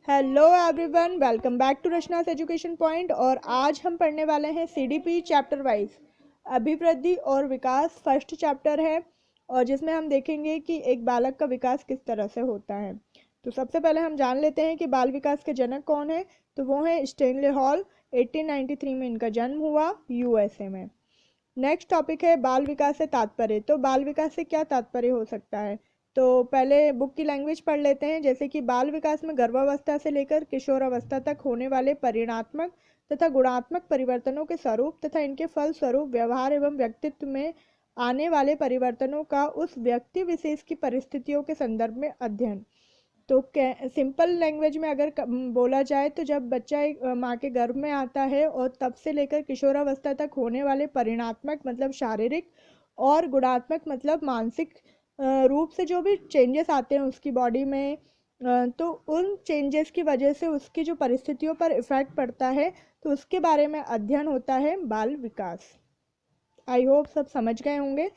Hello everyone, welcome back to Rachna's education point. और आज हम पढ़ने वाले हैं सीडीपी चैप्टर वाइज अभिवृद्धि और विकास। फर्स्ट चैप्टर है और जिसमें हम देखेंगे कि एक बालक का विकास किस तरह से होता है। तो सबसे पहले हम जान लेते हैं कि बाल विकास के जनक कौन है। तो वो है स्टेनले हॉल। 1893 में इनका जन्म हुआ यूएसए में। नेक्स्ट टॉपिक है बाल विकास से तात्पर्य। तो बाल विकास से क्या तात्पर्य हो सकता है। तो पहले बुक की लैंग्वेज पढ़ लेते हैं। जैसे कि बाल विकास में गर्भावस्था से लेकर किशोरावस्था तक होने वाले परिणात्मक तथा गुणात्मक परिवर्तनों के स्वरूप तथा इनके फलस्वरूप व्यवहार एवं व्यक्तित्व में आने वाले परिवर्तनों का उस व्यक्ति विशेष की परिस्थितियों के संदर्भ में अध्ययन। तो सिंपल लैंग्वेज में अगर बोला जाए तो जब बच्चा एक माँ के गर्भ में आता है और तब से लेकर किशोरावस्था तक होने वाले परिणात्मक मतलब शारीरिक और गुणात्मक मतलब मानसिक रूप से जो भी चेंजेस आते हैं उसकी बॉडी में, तो उन चेंजेस की वजह से उसकी जो परिस्थितियों पर इफेक्ट पड़ता है, तो उसके बारे में अध्ययन होता है बाल विकास। आई होप सब समझ गए होंगे।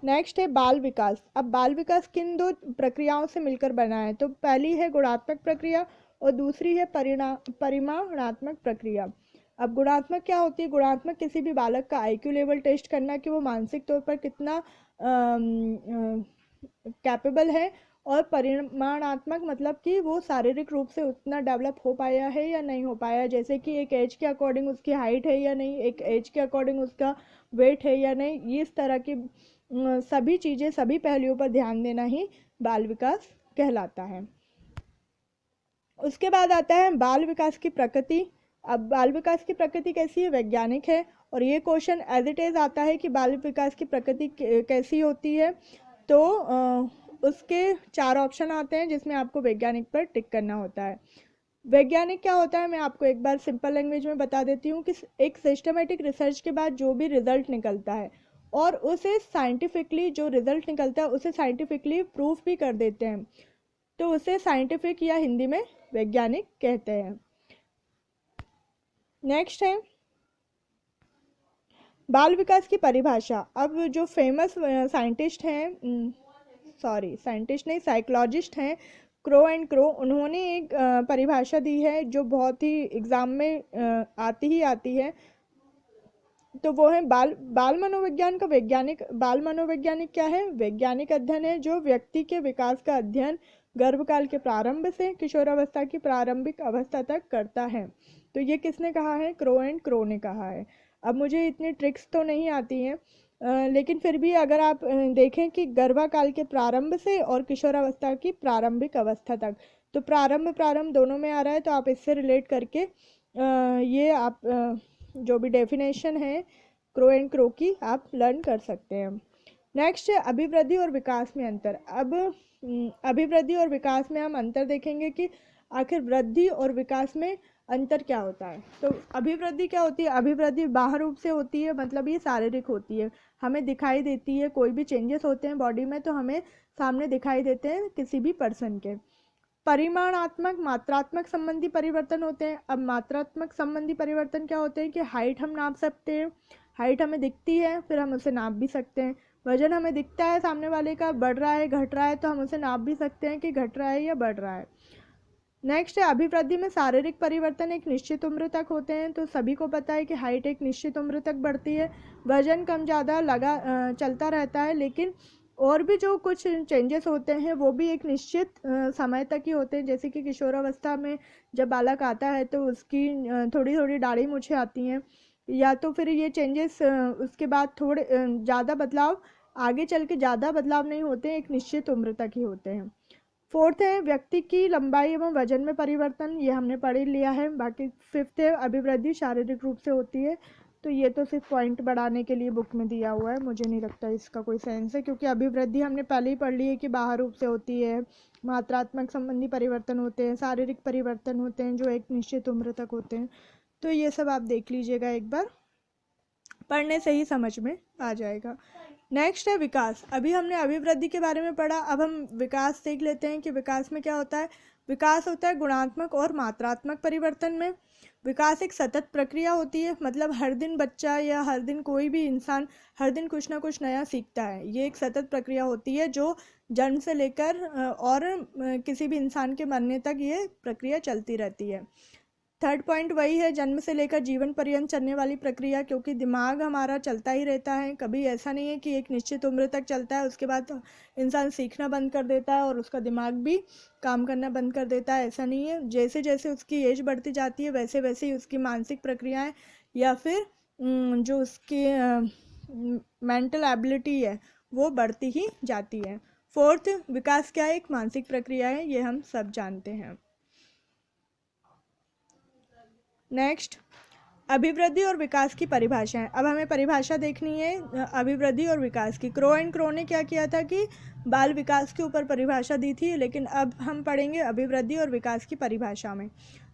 नेक्स्ट है बाल विकास। अब बाल विकास किन दो प्रक्रियाओं से मिलकर बना है। तो पहली है गुणात्मक प्रक्रिया और दूसरी है परिमाणात्मक प्रक्रिया। अब गुणात्मक क्या होती है। गुणात्मक किसी भी बालक का आईक्यू लेवल टेस्ट करना कि वो मानसिक तौर पर कितना कैपेबल है। और परिमाणात्मक मतलब कि वो शारीरिक रूप से उतना डेवलप हो पाया है या नहीं हो पाया। जैसे कि एक एज के अकॉर्डिंग उसकी हाइट है या नहीं, एक एज के अकॉर्डिंग उसका वेट है या नहीं। इस तरह की सभी चीज़ें, सभी पहलुओं पर ध्यान देना ही बाल विकास कहलाता है। उसके बाद आता है बाल विकास की प्रकृति। अब बाल विकास की प्रकृति कैसी है, वैज्ञानिक है। और ये क्वेश्चन एज इट इज़ आता है कि बाल विकास की प्रकृति कैसी होती है। तो उसके 4 ऑप्शन आते हैं जिसमें आपको वैज्ञानिक पर टिक करना होता है। वैज्ञानिक क्या होता है मैं आपको एक बार सिंपल लैंग्वेज में बता देती हूँ कि एक सिस्टमेटिक रिसर्च के बाद जो भी रिजल्ट निकलता है और उसे साइंटिफिकली, जो रिजल्ट निकलता है उसे साइंटिफिकली प्रूफ भी कर देते हैं, तो उसे साइंटिफिक या हिंदी में वैज्ञानिक कहते हैं। नेक्स्ट है बाल विकास की परिभाषा। अब जो फेमस साइंटिस्ट हैं, साइंटिस्ट नहीं, साइकोलॉजिस्ट हैं, क्रो एंड क्रो, उन्होंने एक परिभाषा दी है जो बहुत ही एग्जाम में आती ही आती है। तो वो है बाल मनोविज्ञान का वैज्ञानिक। बाल मनोवैज्ञानिक क्या है, वैज्ञानिक अध्ययन है जो व्यक्ति के विकास का अध्ययन गर्भकाल के प्रारंभ से किशोरावस्था की प्रारंभिक अवस्था तक करता है। तो ये किसने कहा है, क्रो एंड क्रो ने कहा है। अब मुझे इतनी ट्रिक्स तो नहीं आती हैं, लेकिन फिर भी अगर आप देखें कि गर्भाकाल के प्रारंभ से और किशोरावस्था की प्रारंभिक अवस्था तक, तो प्रारंभ प्रारंभ दोनों में आ रहा है, तो आप इससे रिलेट करके ये आप जो भी डेफिनेशन है क्रो एंड क्रो की आप लर्न कर सकते हैं। नेक्स्ट है अभिवृद्धि और विकास में अंतर। अब अभिवृद्धि और विकास में हम अंतर देखेंगे कि आखिर वृद्धि और विकास में अंतर क्या होता है। तो अभिवृद्धि क्या होती है, अभिवृद्धि बाह्य रूप से होती है, मतलब ये शारीरिक होती है, हमें दिखाई देती है। कोई भी चेंजेस होते हैं बॉडी में तो हमें सामने दिखाई देते हैं किसी भी पर्सन के। परिमाणात्मक मात्रात्मक संबंधी परिवर्तन होते हैं। अब मात्रात्मक संबंधी परिवर्तन क्या होते हैं कि हाइट हम नाप सकते हैं, हाइट हमें दिखती है फिर हम उसे नाप भी सकते हैं। वजन हमें दिखता है सामने वाले का बढ़ रहा है घट रहा है, तो हम उसे नाप भी सकते हैं कि घट रहा है या बढ़ रहा है। नेक्स्ट है अभिवृद्धि में शारीरिक परिवर्तन एक निश्चित उम्र तक होते हैं। तो सभी को पता है कि हाइट एक निश्चित उम्र तक बढ़ती है, वजन कम ज़्यादा लगा चलता रहता है, लेकिन और भी जो कुछ चेंजेस होते हैं वो भी एक निश्चित समय तक ही होते हैं। जैसे कि किशोरावस्था में जब बालक आता है तो उसकी थोड़ी थोड़ी दाढ़ी मूछें आती हैं, या तो फिर ये चेंजेस उसके बाद थोड़े ज़्यादा बदलाव, आगे चल के ज़्यादा बदलाव नहीं होते हैं, एक निश्चित उम्र तक ही होते हैं। फोर्थ है व्यक्ति की लंबाई एवं वजन में परिवर्तन, ये हमने पढ़ ही लिया है। बाकी फिफ्थ है अभिवृद्धि शारीरिक रूप से होती है। तो ये तो सिर्फ पॉइंट बढ़ाने के लिए बुक में दिया हुआ है, मुझे नहीं लगता इसका कोई सेंस है, क्योंकि अभिवृद्धि हमने पहले ही पढ़ ली है कि बाह्य रूप से होती है, मात्रात्मक संबंधी परिवर्तन होते हैं, शारीरिक परिवर्तन होते हैं जो एक निश्चित उम्र तक होते हैं। तो ये सब आप देख लीजिएगा एक बार, पढ़ने से ही समझ में आ जाएगा। नेक्स्ट है विकास। अभी हमने अभिवृद्धि के बारे में पढ़ा, अब हम विकास देख लेते हैं कि विकास में क्या होता है। विकास होता है गुणात्मक और मात्रात्मक परिवर्तन में। विकास एक सतत प्रक्रिया होती है, मतलब हर दिन बच्चा या हर दिन कोई भी इंसान हर दिन कुछ ना कुछ नया सीखता है। ये एक सतत प्रक्रिया होती है जो जन्म से लेकर किसी भी इंसान के मरने तक ये प्रक्रिया चलती रहती है। थर्ड पॉइंट वही है, जन्म से लेकर जीवन पर्यंत चलने वाली प्रक्रिया, क्योंकि दिमाग हमारा चलता ही रहता है। कभी ऐसा नहीं है कि एक निश्चित उम्र तक चलता है उसके बाद इंसान सीखना बंद कर देता है और उसका दिमाग भी काम करना बंद कर देता है, ऐसा नहीं है। जैसे जैसे उसकी एज बढ़ती जाती है वैसे वैसे ही उसकी मानसिक प्रक्रियाएं या फिर जो उसकी मेंटल एबिलिटी है वो बढ़ती ही जाती है। फोर्थ, विकास क्या है? एक मानसिक प्रक्रिया है, ये हम सब जानते हैं। नेक्स्ट, अभिवृद्धि और विकास की परिभाषा है। अब हमें परिभाषा देखनी है अभिवृद्धि और विकास की। क्रो एंड क्रो ने क्या किया था कि बाल विकास के ऊपर परिभाषा दी थी, लेकिन अब हम पढ़ेंगे अभिवृद्धि और विकास की परिभाषा में।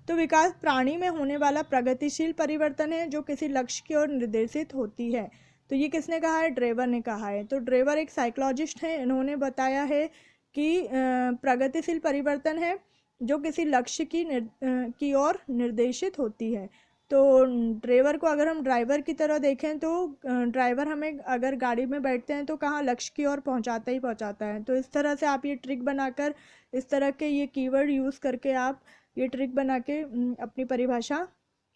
तो विकास प्राणी में होने वाला प्रगतिशील परिवर्तन है जो किसी लक्ष्य की ओर निर्देशित होती है। तो ये किसने कहा है? ड्रेवर ने कहा है। तो ड्रेवर एक साइकोलॉजिस्ट हैं, इन्होंने बताया है कि प्रगतिशील परिवर्तन है जो किसी लक्ष्य की ओर निर्देशित होती है। तो ड्राइवर को अगर हम ड्राइवर की तरह देखें तो ड्राइवर हमें अगर गाड़ी में बैठते हैं तो कहाँ लक्ष्य की ओर पहुँचाता ही पहुँचाता है। तो इस तरह से आप ये ट्रिक बनाकर, इस तरह के ये कीवर्ड यूज़ करके आप ये ट्रिक बना के अपनी परिभाषा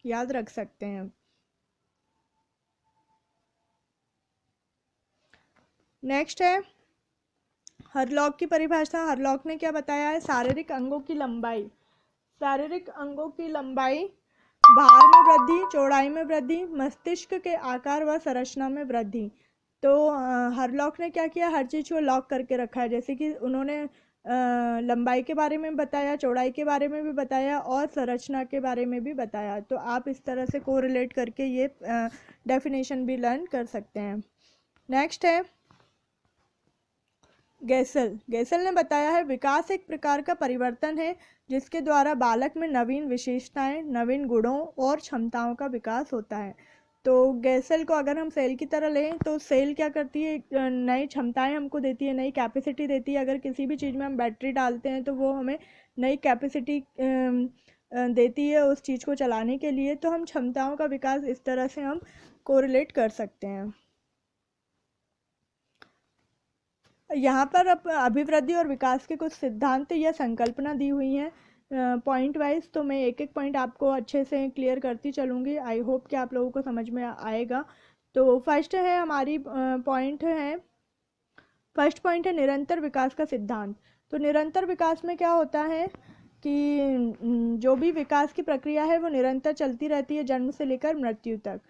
याद रख सकते हैं। नेक्स्ट है हरलॉक की परिभाषा। हरलॉक ने क्या बताया है? शारीरिक अंगों की लंबाई, शारीरिक अंगों की लंबाई भार में वृद्धि, चौड़ाई में वृद्धि, मस्तिष्क के आकार व संरचना में वृद्धि। तो हरलॉक ने क्या किया? हर चीज़ को लॉक करके रखा है। जैसे कि उन्होंने लंबाई के बारे में बताया, चौड़ाई के बारे में भी बताया और संरचना के बारे में भी बताया। तो आप इस तरह से कोरिलेट करके ये डेफिनेशन भी लर्न कर सकते हैं। नेक्स्ट है गेसल। गेसल ने बताया है विकास एक प्रकार का परिवर्तन है जिसके द्वारा बालक में नवीन विशेषताएं, नवीन गुणों और क्षमताओं का विकास होता है। तो गेसल को अगर हम सेल की तरह लें तो सेल क्या करती है? नई क्षमताएं हमको देती है, नई कैपेसिटी देती है। अगर किसी भी चीज़ में हम बैटरी डालते हैं तो वो हमें नई कैपेसिटी देती है उस चीज़ को चलाने के लिए। तो हम क्षमताओं का विकास इस तरह से हम कोरिलेट कर सकते हैं। यहाँ पर अब अभिवृद्धि और विकास के कुछ सिद्धांत या संकल्पना दी हुई हैं पॉइंट वाइज। तो मैं एक एक पॉइंट आपको अच्छे से क्लियर करती चलूँगी। आई होप कि आप लोगों को समझ में आएगा। तो फर्स्ट है हमारी पॉइंट है, फर्स्ट पॉइंट है निरंतर विकास का सिद्धांत। तो निरंतर विकास में क्या होता है कि जो भी विकास की प्रक्रिया है वो निरंतर चलती रहती है जन्म से लेकर मृत्यु तक।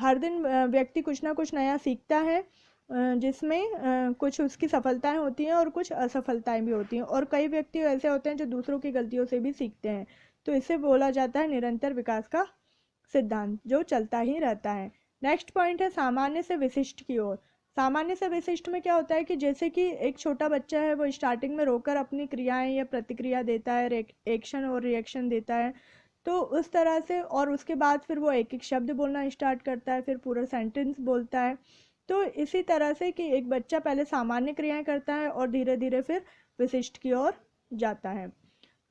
हर दिन व्यक्ति कुछ ना कुछ नया सीखता है जिसमें कुछ उसकी सफलताएं होती हैं और कुछ असफलताएं भी होती हैं, और कई व्यक्ति ऐसे होते हैं जो दूसरों की गलतियों से भी सीखते हैं। तो इसे बोला जाता है निरंतर विकास का सिद्धांत जो चलता ही रहता है। नेक्स्ट पॉइंट है सामान्य से विशिष्ट की ओर। सामान्य से विशिष्ट में क्या होता है कि जैसे कि एक छोटा बच्चा है वो स्टार्टिंग में रोकर अपनी क्रियाएं या प्रतिक्रिया देता है, एक्शन और रिएक्शन देता है, तो उस तरह से, और उसके बाद फिर वो एक एक शब्द बोलना स्टार्ट करता है, फिर पूरा सेंटेंस बोलता है। तो इसी तरह से कि एक बच्चा पहले सामान्य क्रियाएं करता है और धीरे धीरे फिर विशिष्ट की ओर जाता है।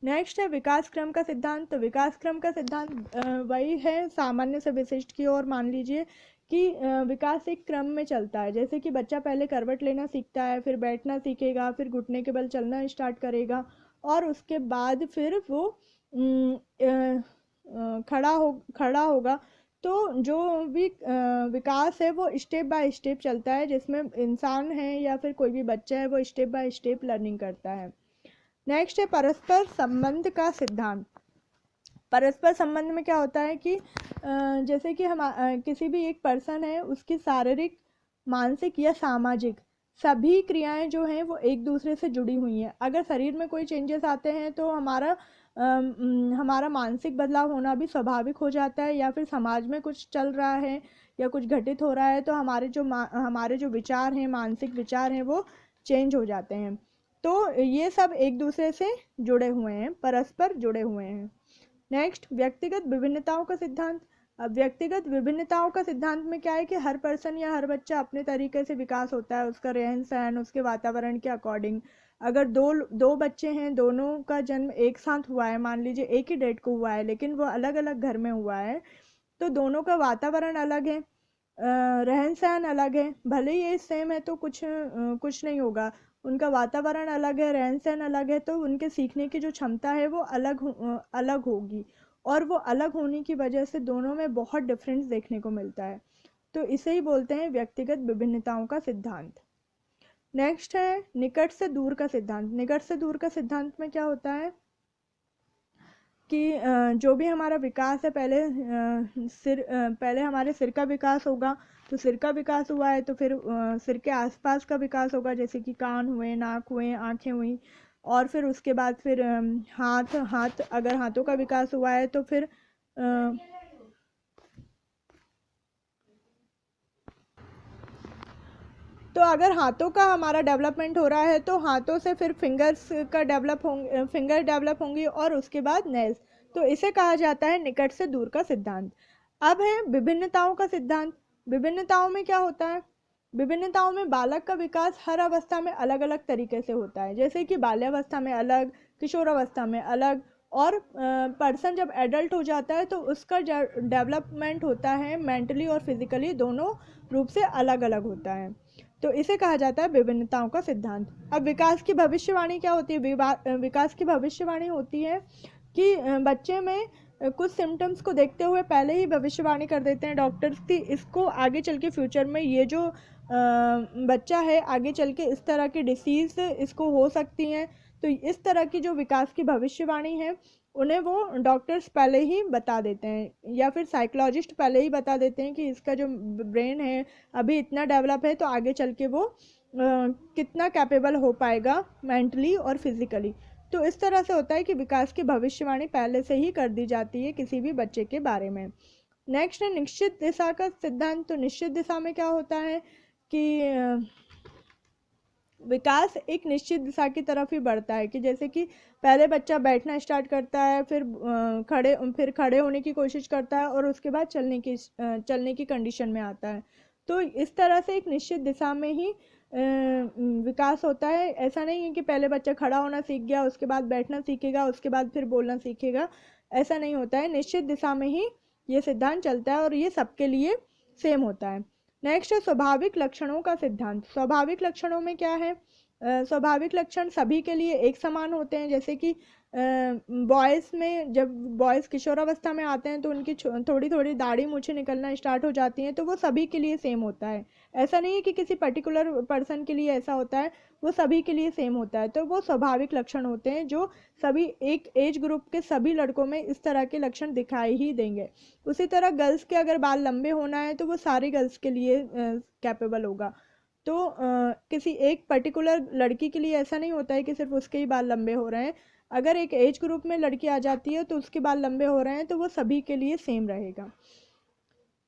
नेक्स्ट है विकास क्रम का सिद्धांत। तो विकास क्रम का सिद्धांत वही है सामान्य से विशिष्ट की ओर। मान लीजिए कि विकास एक क्रम में चलता है, जैसे कि बच्चा पहले करवट लेना सीखता है, फिर बैठना सीखेगा, फिर घुटने के बल चलना स्टार्ट करेगा, और उसके बाद फिर वो खड़ा होगा। तो जो भी विकास है वो स्टेप बाय स्टेप चलता है, जिसमें इंसान है या फिर कोई भी बच्चा है वो स्टेप बाय स्टेप लर्निंग करता है। नेक्स्ट है परस्पर संबंध का सिद्धांत। परस्पर संबंध में क्या होता है कि जैसे कि हम किसी भी एक पर्सन है, उसकी शारीरिक, मानसिक या सामाजिक सभी क्रियाएं जो हैं वो एक दूसरे से जुड़ी हुई हैं। अगर शरीर में कोई चेंजेस आते हैं तो हमारा मानसिक बदलाव होना भी स्वाभाविक हो जाता है, या फिर समाज में कुछ चल रहा है या कुछ घटित हो रहा है तो हमारे जो विचार हैं, मानसिक विचार हैं, वो चेंज हो जाते हैं। तो ये सब एक दूसरे से जुड़े हुए हैं, परस्पर जुड़े हुए हैं। नेक्स्ट व्यक्तिगत विभिन्नताओं का सिद्धांत। अब व्यक्तिगत विभिन्नताओं का सिद्धांत में क्या है कि हर पर्सन या हर बच्चा अपने तरीके से विकास होता है, उसका रहन सहन, उसके वातावरण के अकॉर्डिंग। अगर दो दो बच्चे हैं, दोनों का जन्म एक साथ हुआ है, मान लीजिए एक ही डेट को हुआ है, लेकिन वो अलग अलग घर में हुआ है, तो दोनों का वातावरण अलग है, रहन सहन अलग है। भले ही ये सेम है तो कुछ नहीं होगा, उनका वातावरण अलग है, रहन सहन अलग है, तो उनके सीखने की जो क्षमता है वो अलग होगी, और वो अलग होने की वजह से दोनों में बहुत डिफरेंस देखने को मिलता है। तो इसे ही बोलते हैं व्यक्तिगत विभिन्नताओं का सिद्धांत। नेक्स्ट है निकट से दूर का सिद्धांत। निकट से दूर का सिद्धांत में क्या होता है कि जो भी हमारा विकास है, पहले हमारे सिर का विकास होगा, तो सिर का विकास हुआ है तो फिर सिर के आसपास का विकास होगा, जैसे कि कान हुए, नाक हुए, आँखें हुई, और फिर उसके बाद फिर हाथ अगर हाथों का विकास हुआ है तो फिर तो अगर हाथों का हमारा डेवलपमेंट हो रहा है तो हाथों से फिर फिंगर डेवलप होंगी, और उसके बाद नेल्स। तो इसे कहा जाता है निकट से दूर का सिद्धांत। अब है विभिन्नताओं का सिद्धांत। विभिन्नताओं में क्या होता है? विभिन्नताओं में बालक का विकास हर अवस्था में अलग अलग तरीके से होता है, जैसे कि बाल्यावस्था में अलग, किशोरावस्था में अलग, और पर्सन जब एडल्ट हो जाता है तो उसका डेवलपमेंट होता है मेंटली और फिजिकली दोनों रूप से अलग अलग होता है। तो इसे कहा जाता है विभिन्नताओं का सिद्धांत। अब विकास की भविष्यवाणी क्या होती है? विकास की भविष्यवाणी होती है कि बच्चे में कुछ सिम्टम्स को देखते हुए पहले ही भविष्यवाणी कर देते हैं डॉक्टर्स की, इसको आगे चल के फ्यूचर में ये जो बच्चा है आगे चल के इस तरह की डिसीज़ इसको हो सकती हैं। तो इस तरह की जो विकास की भविष्यवाणी है उन्हें वो डॉक्टर्स पहले ही बता देते हैं, या फिर साइकोलॉजिस्ट पहले ही बता देते हैं कि इसका जो ब्रेन है अभी इतना डेवलप है, तो आगे चल के वो कितना कैपेबल हो पाएगा मेंटली और फिजिकली। तो इस तरह से होता है कि विकास की भविष्यवाणी पहले से ही कर दी जाती है किसी भी बच्चे के बारे में। नेक्स्ट है निश्चित दिशा का सिद्धांत। तो निश्चित दिशा में क्या होता है कि विकास एक निश्चित दिशा की तरफ ही बढ़ता है, कि जैसे कि पहले बच्चा बैठना स्टार्ट करता है, फिर खड़े होने की कोशिश करता है, और उसके बाद चलने की कंडीशन में आता है। तो इस तरह से एक निश्चित दिशा में ही विकास होता है। ऐसा नहीं है कि पहले बच्चा खड़ा होना सीख गया, उसके बाद बैठना सीखेगा, उसके बाद फिर बोलना सीखेगा, ऐसा नहीं होता है। निश्चित दिशा में ही ये सिद्धांत चलता है और ये सबके लिए सेम होता है। नेक्स्ट है स्वाभाविक लक्षणों का सिद्धांत। स्वाभाविक लक्षणों में क्या है? स्वाभाविक लक्षण सभी के लिए एक समान होते हैं, जैसे कि बॉयज़ में जब बॉयज़ किशोरावस्था में आते हैं तो उनकी थोड़ी थोड़ी दाढ़ी मूछें निकलना स्टार्ट हो जाती हैं, तो वो सभी के लिए सेम होता है। ऐसा नहीं है कि किसी पर्टिकुलर पर्सन के लिए ऐसा होता है, वो सभी के लिए सेम होता है। तो वो स्वाभाविक लक्षण होते हैं जो सभी एक एज ग्रुप के सभी लड़कों में इस तरह के लक्षण दिखाई ही देंगे। उसी तरह गर्ल्स के अगर बाल लंबे होना है तो वो सारी गर्ल्स के लिए कैपेबल होगा। तो किसी एक पर्टिकुलर लड़की के लिए ऐसा नहीं होता है कि सिर्फ उसके ही बाल लंबे हो रहे हैं। अगर एक एज ग्रुप में लड़की आ जाती है तो उसके बाल लंबे हो रहे हैं तो वो सभी के लिए सेम रहेगा।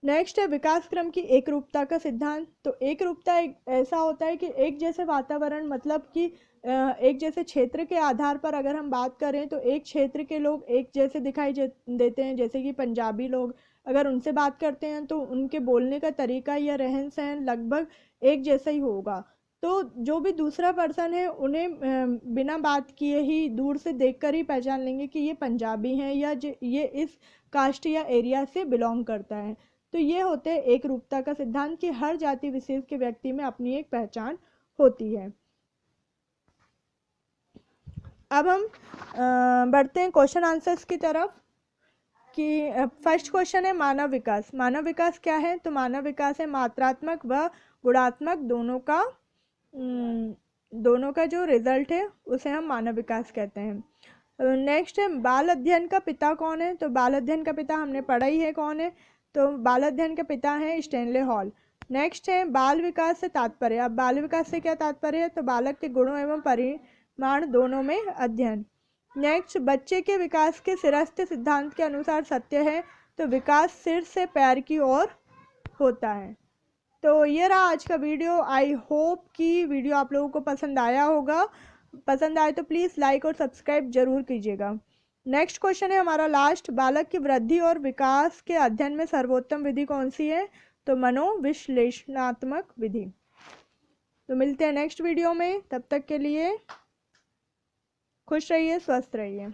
नेक्स्ट है विकास क्रम की एक रूपता का सिद्धांत। तो एक रूपता ऐसा होता है कि एक जैसे वातावरण, मतलब कि एक जैसे क्षेत्र के आधार पर अगर हम बात करें तो एक क्षेत्र के लोग एक जैसे दिखाई देते हैं। जैसे कि पंजाबी लोग, अगर उनसे बात करते हैं तो उनके बोलने का तरीका या रहन सहन लगभग एक जैसा ही होगा। तो जो भी दूसरा पर्सन है उन्हें बिना बात किए ही दूर से देखकर ही पहचान लेंगे कि ये पंजाबी हैं या ये इस कास्ट या एरिया से बिलोंग करता है। तो ये होते हैं एक रूपता का सिद्धांत कि हर जाति विशेष के व्यक्ति में अपनी एक पहचान होती है। अब हम बढ़ते हैं क्वेश्चन आंसर्स की तरफ कि फर्स्ट क्वेश्चन है मानव विकास। मानव विकास क्या है? तो मानव विकास है मात्रात्मक व गुणात्मक दोनों का जो रिजल्ट है उसे हम मानव विकास कहते हैं। नेक्स्ट है बाल अध्ययन का पिता कौन है? तो बाल अध्ययन का पिता हमने पढ़ा ही है कौन है, तो बाल अध्ययन के पिता हैं स्टैनले हॉल। नेक्स्ट है बाल विकास से तात्पर्य। अब बाल विकास से क्या तात्पर्य है? तो बालक के गुणों एवं परिमाण दोनों में अध्ययन। नेक्स्ट बच्चे के विकास के सिरस्ते सिद्धांत के अनुसार सत्य है। तो विकास सिर से पैर की ओर होता है। तो ये रहा आज का वीडियो। आई होप कि वीडियो आप लोगों को पसंद आया होगा। पसंद आए तो प्लीज़ लाइक और सब्सक्राइब जरूर कीजिएगा। नेक्स्ट क्वेश्चन है हमारा लास्ट, बालक की वृद्धि और विकास के अध्ययन में सर्वोत्तम विधि कौन सी है? तो मनोविश्लेषणात्मक विधि। तो मिलते हैं नेक्स्ट वीडियो में, तब तक के लिए खुश रहिए, स्वस्थ रहिए।